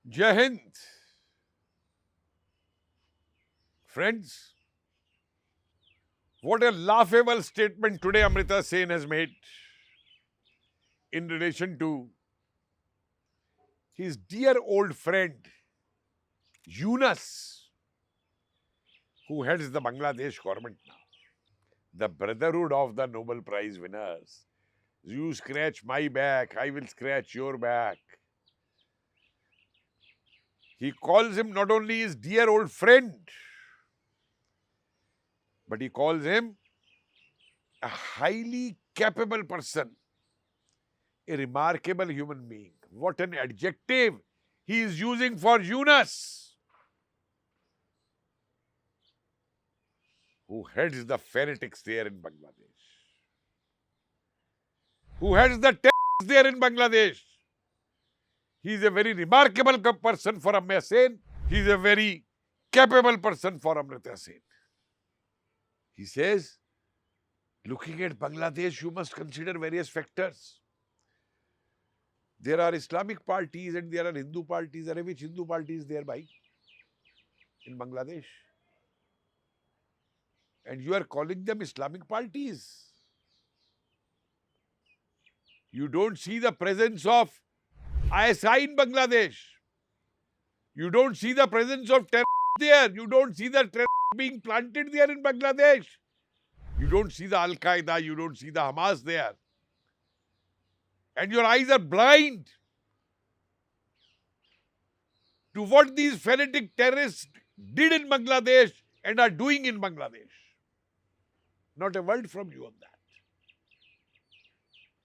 Jai Hind. Friends, what a laughable statement today Amrita Sen has made in relation to his dear old friend Yunus, who heads the Bangladesh government now. The brotherhood of the Nobel Prize winners. You scratch my back, I will scratch your back. He calls him not only his dear old friend, but he calls him a highly capable person, a remarkable human being. What an adjective he is using for Yunus, who heads the fanatics there in Bangladesh, who heads the terrorists there in Bangladesh. He is a very remarkable person for Amrita Sen. He is a very capable person for Amrita Sen. He says, looking at Bangladesh, you must consider various factors. There are Islamic parties and there are Hindu parties. Are which Hindu party is there by in Bangladesh? And you are calling them Islamic parties. You don't see the presence of ISI in Bangladesh. You don't see the presence of terrorists there. You don't see the terrorists being planted there in Bangladesh. You don't see the Al-Qaeda. You don't see the Hamas there. And your eyes are blind to what these fanatic terrorists did in Bangladesh and are doing in Bangladesh. Not a word from you on that.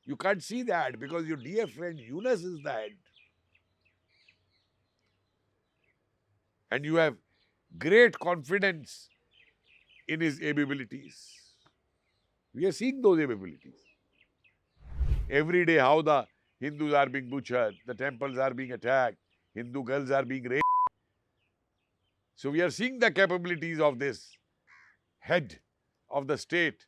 You can't see that because your dear friend Yunus is the head. And you have great confidence in his abilities. We are seeing those abilities. Every day how the Hindus are being butchered, the temples are being attacked, Hindu girls are being raped. So we are seeing the capabilities of this head of the state,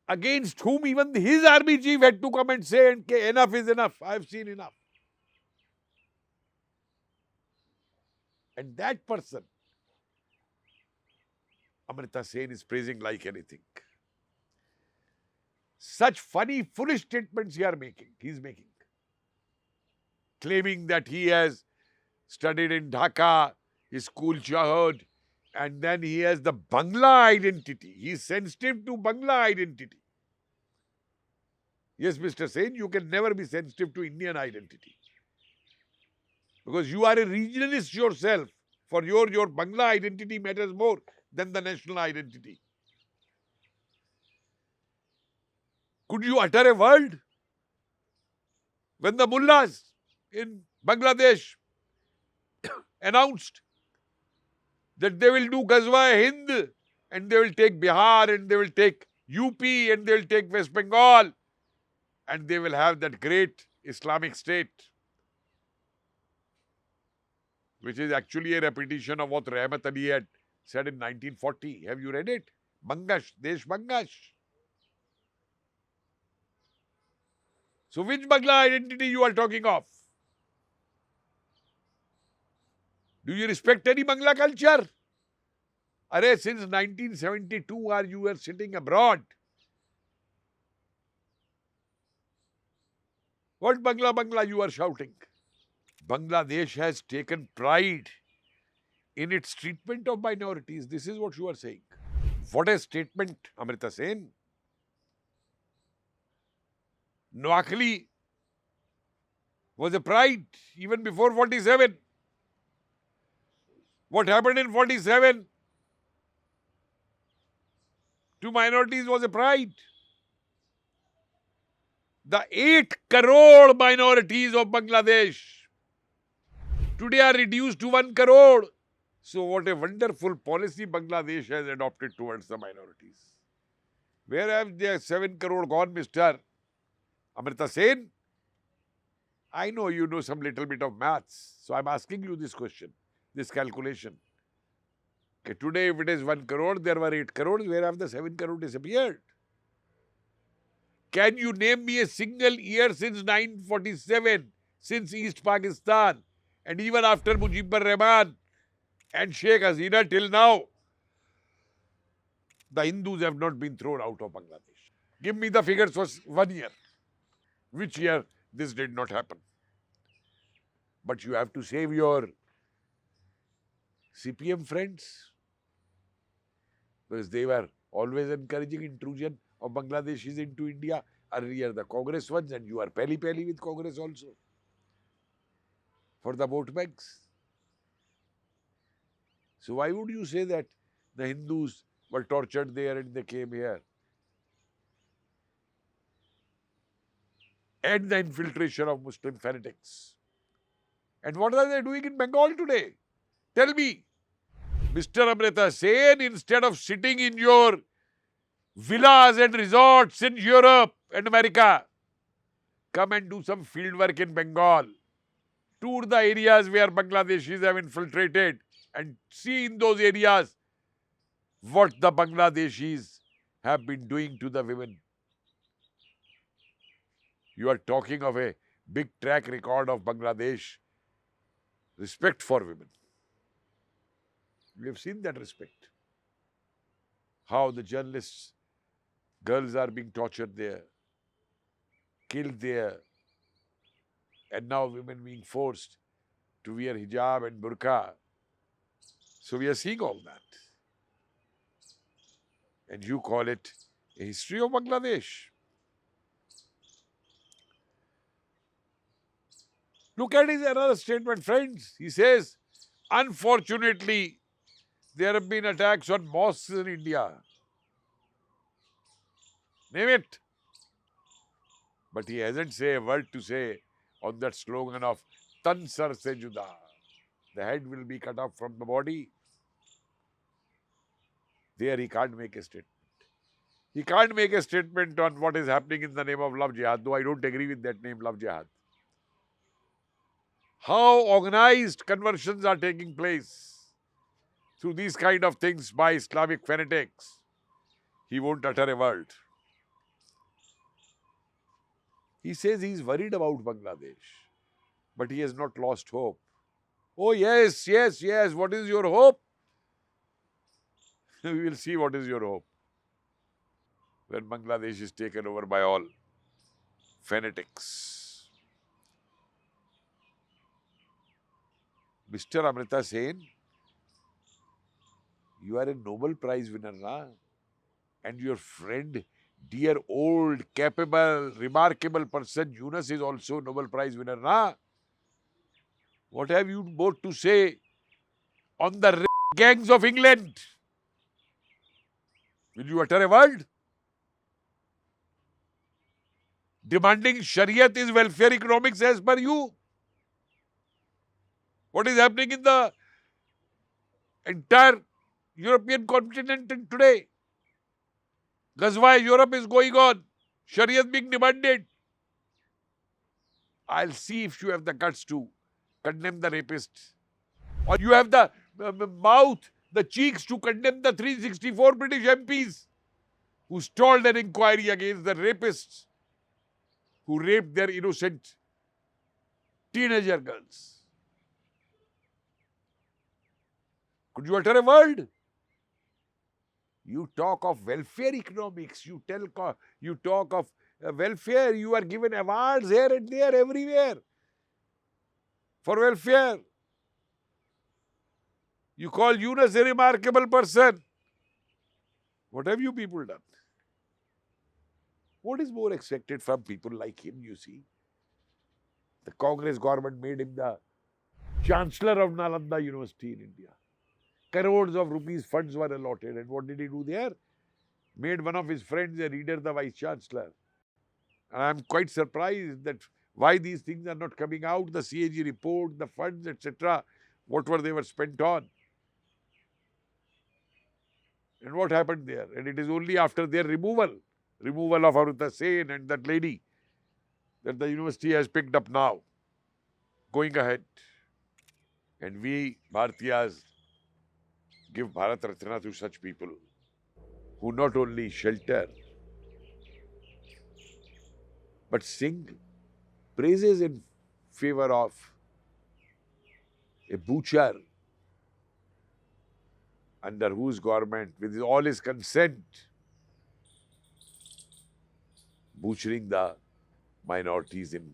against whom even his army chief had to come and say, enough is enough, I have seen enough. And that person, Amrita Sen, is praising like anything. Such funny, foolish statements he is making. Claiming that he has studied in Dhaka, his school childhood, and then he has the Bangla identity. He is sensitive to Bangla identity. Yes, Mr. Sen, you can never be sensitive to Indian identity. Because you are a regionalist yourself. For your Bangla identity matters more than the national identity. Could you utter a word when the mullahs in Bangladesh announced that they will do Ghazwa-e-Hind and they will take Bihar and they will take UP and they will take West Bengal and they will have that great Islamic state, which is actually a repetition of what Rahmat Ali had said in 1940. Have you read it? Bangash, Desh Bangash. So which Bangla identity you are talking of? Do you respect any Bangla culture? Arey, since 1972 you are sitting abroad. What Bangla you are shouting? Bangladesh has taken pride in its treatment of minorities. This is what you are saying. What a statement, Amrita Sen. Noakhali was a pride even before 47. What happened in 47 to minorities was a pride. The 8 crore minorities of Bangladesh today are reduced to 1 crore. So what a wonderful policy Bangladesh has adopted towards the minorities. Where have the 7 crore gone, Mr. Amrita Sen? I know you know some little bit of maths. So I'm asking you this question, this calculation. Okay, today if it is 1 crore, there were 8 crores. Where have the 7 crore disappeared? Can you name me a single year since 1947, since East Pakistan, And even after Mujibur Rahman and Sheikh Hasina till now, the Hindus have not been thrown out of Bangladesh. Give me the figures for 1 year. Which year this did not happen? But you have to save your CPM friends, because they were always encouraging intrusion of Bangladeshis into India. Earlier the Congress ones, and you are pally with Congress also for the vote banks. So why would you say that the Hindus were tortured there and they came here? And the infiltration of Muslim fanatics. And what are they doing in Bengal today? Tell me. Mr. Amrita Sen, instead of sitting in your villas and resorts in Europe and America, come and do some field work in Bengal. Tour the areas where Bangladeshis have infiltrated and see in those areas what the Bangladeshis have been doing to the women. You are talking of a big track record of Bangladesh respect for women. We have seen that respect. How the journalists, girls are being tortured there, killed there, and now women being forced to wear hijab and burqa. So we are seeing all that. And you call it a history of Bangladesh. Look at his another statement, friends. He says, unfortunately, there have been attacks on mosques in India. Name it. But he hasn't said a word to say on that slogan of Tan Sar Se Juda. The head will be cut off from the body. There he can't make a statement. He can't make a statement on what is happening in the name of love jihad, though I don't agree with that name, love jihad. How organized conversions are taking place through these kind of things by Islamic fanatics. He won't utter a word. He says he is worried about Bangladesh, but he has not lost hope. Oh yes, yes, yes, what is your hope? We will see what is your hope when Bangladesh is taken over by all fanatics. Mr. Amrita Sen, you are a Nobel Prize winner, na? And your friend, dear old, capable, remarkable person, Yunus is also Nobel Prize winner, na? What have you both to say on the gangs of England? Will you utter a word? Demanding Shariat is welfare economics as per you. What is happening in the entire European continent today? Ghazwa Europe is going on. Shariat being demanded. I'll see if you have the guts to condemn the rapists. Or you have the mouth, the cheeks to condemn the 364 British MPs who stalled an inquiry against the rapists who raped their innocent teenager girls. Could you utter a word? You talk of welfare economics, you talk of welfare, you are given awards here and there, everywhere for welfare. You call Yunus a remarkable person. What have you people done? What is more expected from people like him, you see? The Congress government made him the Chancellor of Nalanda University in India. Crores of rupees funds were allotted. And what did he do there? Made one of his friends a reader, the Vice Chancellor. And I am quite surprised that why these things are not coming out, the CAG report, the funds, etc., whatever they were spent on. And what happened there? And it is only after their removal of Amrita Sen and that lady, that the university has picked up now, going ahead. And we, Bhartiyas, give Bharat Ratna to such people who not only shelter, but sing praises in favor of a butcher, under whose government, with all his consent, butchering the minorities in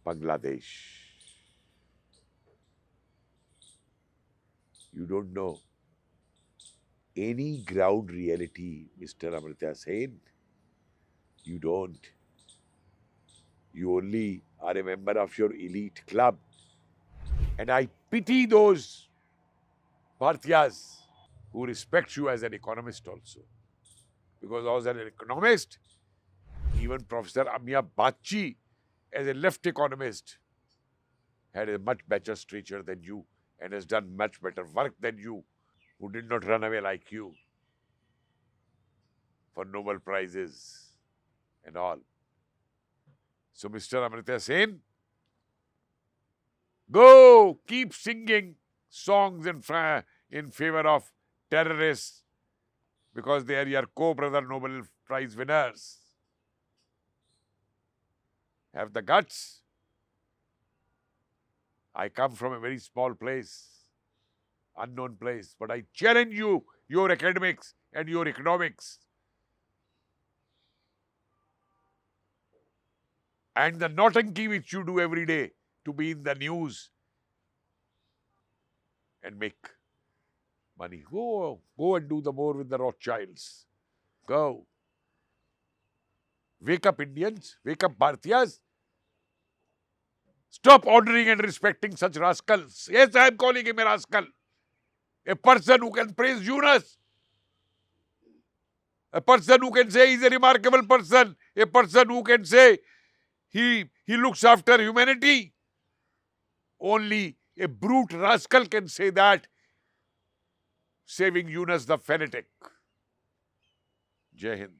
Bangladesh. You don't know any ground reality, Mr. Amartya Sen. You don't. You only are a member of your elite club. And I pity those Bhartiyas who respect you as an economist also. Because as an economist, even Professor Amiya Bachi, as a left economist, had a much better stature than you and has done much better work than you, who did not run away like you for Nobel Prizes and all. So, Mr. Amartya Sen, go keep singing songs in favor of terrorists because they are your co-brother Nobel Prize winners. Have the guts. I come from a very small place, unknown place, but I challenge you, your academics and your economics. And the naughty which you do every day to be in the news and make money. Go and do the more with the Rothschilds. Go. Wake up, Indians. Wake up, Bhartiyas. Stop honoring and respecting such rascals. Yes, I am calling him a rascal. A person who can praise Yunus. A person who can say he's a remarkable person. A person who can say he looks after humanity. Only a brute rascal can say that, saving Yunus the fanatic. Jai Hind.